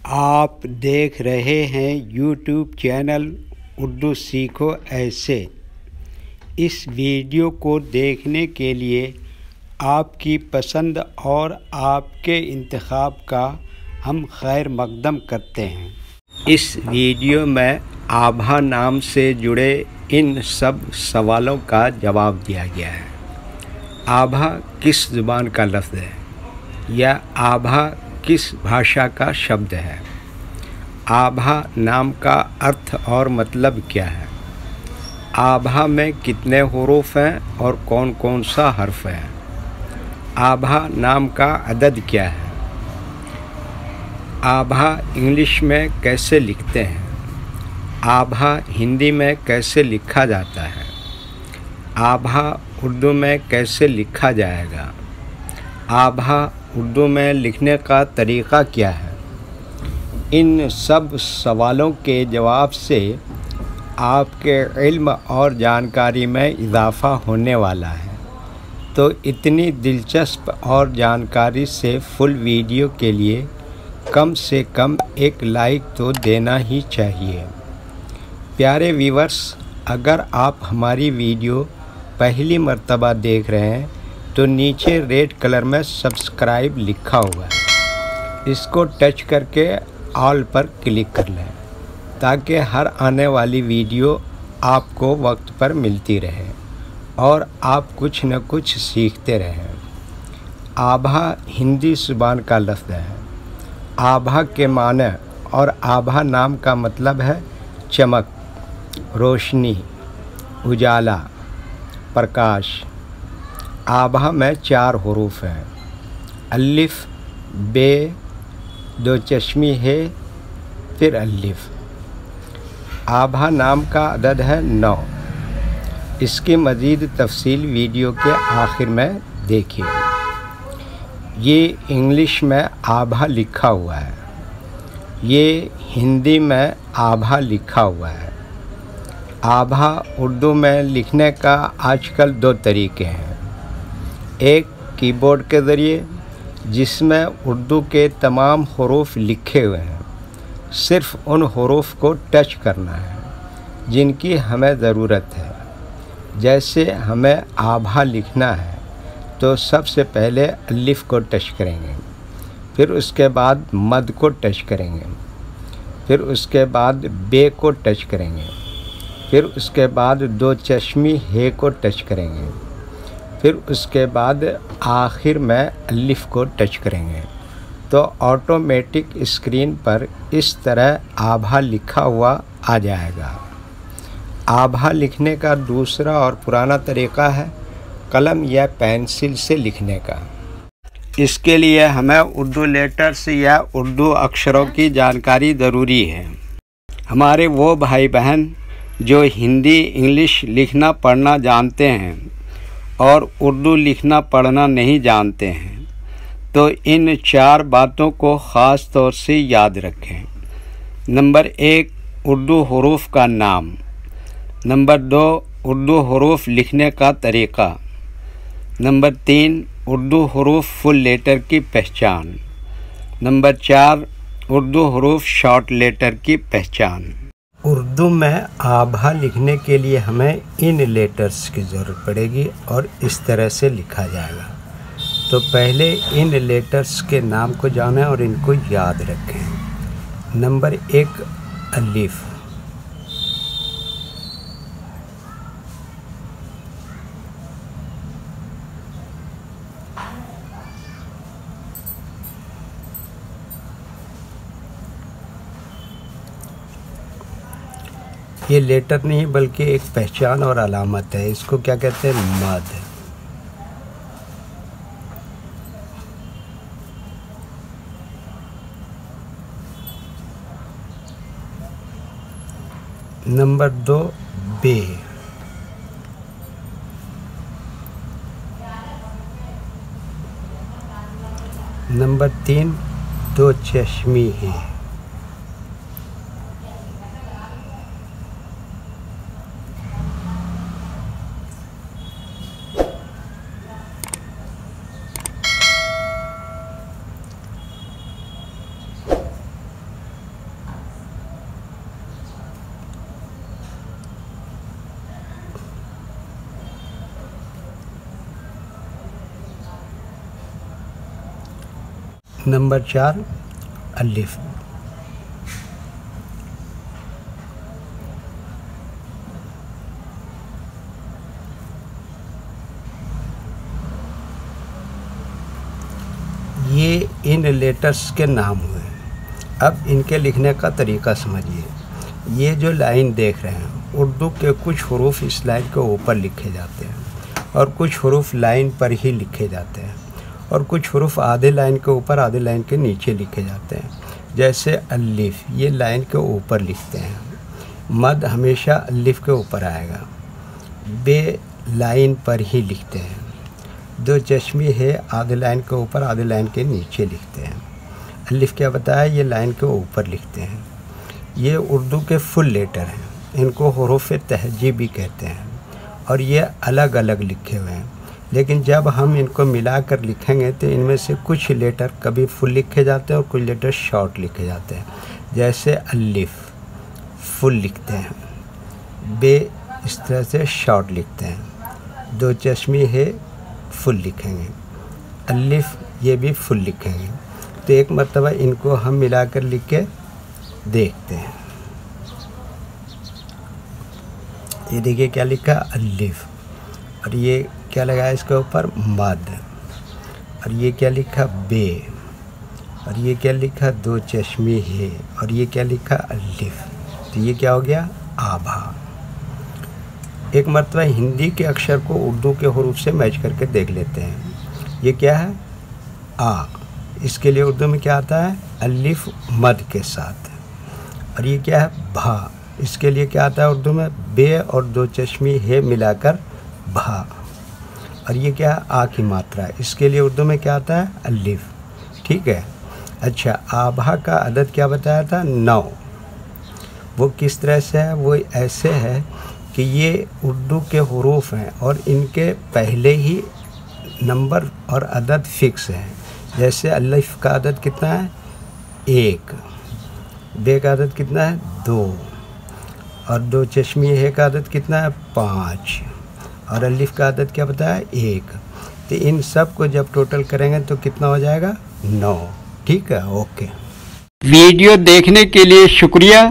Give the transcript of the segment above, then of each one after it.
आप देख रहे हैं यूट्यूब चैनल उर्दू सीखो ऐसे। इस वीडियो को देखने के लिए आपकी पसंद और आपके इंतखाब का हम खैर मकदम करते हैं। इस वीडियो में आभा नाम से जुड़े इन सब सवालों का जवाब दिया गया है। आभा किस ज़ुबान का लफ्ज़ है या आभा किस भाषा का शब्द है? आभा नाम का अर्थ और मतलब क्या है? आभा में कितने हुरूफ हैं और कौन कौन सा हर्फ है? आभा नाम का अदद क्या है? आभा इंग्लिश में कैसे लिखते हैं? आभा हिंदी में कैसे लिखा जाता है? आभा उर्दू में कैसे लिखा जाएगा? आभा उर्दू में लिखने का तरीक़ा क्या है? इन सब सवालों के जवाब से आपके इल्म और जानकारी में इजाफ़ा होने वाला है। तो इतनी दिलचस्प और जानकारी से फुल वीडियो के लिए कम से कम एक लाइक तो देना ही चाहिए। प्यारे व्यूअर्स, अगर आप हमारी वीडियो पहली मर्तबा देख रहे हैं तो नीचे रेड कलर में सब्सक्राइब लिखा हुआ है, इसको टच करके ऑल पर क्लिक कर लें ताकि हर आने वाली वीडियो आपको वक्त पर मिलती रहे और आप कुछ न कुछ सीखते रहें। आभा हिंदी ज़ुबान का लफ्ज़ है। आभा के माने और आभा नाम का मतलब है चमक, रोशनी, उजाला, प्रकाश। आभा में 4 हुरूफ हैं, अलिफ, बे, 2 चश्मी है, फिर अलिफ। आभा नाम का अदद है 9। इसकी मज़ीद तफसील वीडियो के आखिर में देखिए। ये इंग्लिश में आभा लिखा हुआ है, ये हिंदी में आभा लिखा हुआ है। आभा उर्दू में लिखने का आजकल 2 तरीके हैं। एक कीबोर्ड के ज़रिए, जिसमें उर्दू के तमाम हुरूफ लिखे हुए हैं, सिर्फ़ उन हुरूफ को टच करना है जिनकी हमें ज़रूरत है। जैसे हमें आभा लिखना है तो सबसे पहले अलिफ को टच करेंगे, फिर उसके बाद मद को टच करेंगे, फिर उसके बाद बे को टच करेंगे, फिर उसके बाद 2 चश्मी हे को टच करेंगे, फिर उसके बाद आखिर में अलिफ को टच करेंगे तो ऑटोमेटिक स्क्रीन पर इस तरह आभा लिखा हुआ आ जाएगा। आभा लिखने का दूसरा और पुराना तरीक़ा है कलम या पेंसिल से लिखने का। इसके लिए हमें उर्दू लेटर्स या उर्दू अक्षरों की जानकारी ज़रूरी है। हमारे वो भाई बहन जो हिंदी इंग्लिश लिखना पढ़ना जानते हैं और उर्दू लिखना पढ़ना नहीं जानते हैं तो इन 4 बातों को ख़ास तौर से याद रखें। नंबर 1, उर्दू हुरूफ का नाम। नंबर 2, उर्दू हुरूफ लिखने का तरीक़ा। नंबर 3, उर्दू हुरूफ फुल लेटर की पहचान। नंबर 4, उर्दू हुरूफ शॉर्ट लेटर की पहचान। उर्दू में आभा लिखने के लिए हमें इन लेटर्स की ज़रूरत पड़ेगी और इस तरह से लिखा जाएगा। तो पहले इन लेटर्स के नाम को जानें और इनको याद रखें। नंबर 1, अलिफ। ये लेटर नहीं बल्कि एक पहचान और अलामत है। इसको क्या कहते हैं? मद। नंबर 2, बे। नंबर 3, 2 चश्मी है। नंबर 4 अलिफ। ये इन लेटर्स के नाम हुए। अब इनके लिखने का तरीका समझिए। ये जो लाइन देख रहे हैं, उर्दू के कुछ हरूफ इस लाइन के ऊपर लिखे जाते हैं और कुछ हरूफ लाइन पर ही लिखे जाते हैं और कुछ हरूफ आधे लाइन के ऊपर आधे लाइन के नीचे लिखे जाते हैं। जैसे अलिफ, ये लाइन के ऊपर लिखते हैं। मद हमेशा अलिफ के ऊपर आएगा। बे लाइन पर ही लिखते हैं। दो चश्मे है आधे लाइन के ऊपर आधे लाइन के नीचे लिखते हैं। अलिफ क्या बताया, ये लाइन के ऊपर लिखते हैं। ये उर्दू के फुल लेटर हैं, इनको हुरूफ तहजीब भी कहते हैं और ये अलग अलग लिखे हुए हैं। लेकिन जब हम इनको मिलाकर लिखेंगे तो इनमें से कुछ लेटर कभी फुल लिखे जाते हैं और कुछ लेटर शॉर्ट लिखे जाते हैं। जैसे अलिफ फुल लिखते हैं, बे इस तरह से शॉर्ट लिखते हैं। दो चश्मे है फुल लिखेंगे, अलिफ ये भी फुल लिखेंगे। तो एक मरतबा इनको हम मिलाकर लिख के देखते हैं। ये देखिए क्या लिखा, अलिफ, और ये क्या लगाया इसके ऊपर, मद, और ये क्या लिखा, बे, और ये क्या लिखा, दो चश्मे है, और ये क्या लिखा, अलिफ। तो ये क्या हो गया, आभा। एक मरतबा हिंदी के अक्षर को उर्दू के हरूफ से मैच करके देख लेते हैं। ये क्या है, आ, इसके लिए उर्दू में क्या आता है, अलिफ मद के साथ। और ये क्या है, भा, इसके लिए क्या आता है उर्दू में, बे और दो चश्मे है मिलाकर भा। और ये क्या है, आ की मात्रा, इसके लिए उर्दू में क्या आता है, अलिफ। ठीक है। अच्छा, आभा का अदद क्या बताया था, 9। वो किस तरह से है, वो ऐसे है कि ये उर्दू के हरूफ हैं और इनके पहले ही नंबर और अदद फिक्स है। जैसे अलिफ का अदद कितना है, 1, बे का अदद कितना है, 2, और दो चश्मे है का अदद कितना है, 5, और अलिफ का अदद क्या बताया, 1। तो इन सब को जब टोटल करेंगे तो कितना हो जाएगा, 9। ठीक है, ओके। वीडियो देखने के लिए शुक्रिया।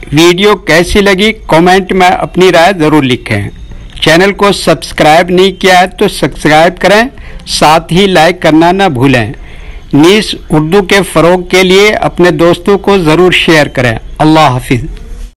वीडियो कैसी लगी कमेंट में अपनी राय ज़रूर लिखें। चैनल को सब्सक्राइब नहीं किया है तो सब्सक्राइब करें, साथ ही लाइक करना ना भूलें। नीस उर्दू के फ़रोग के लिए अपने दोस्तों को ज़रूर शेयर करें। अल्लाह हाफिज़।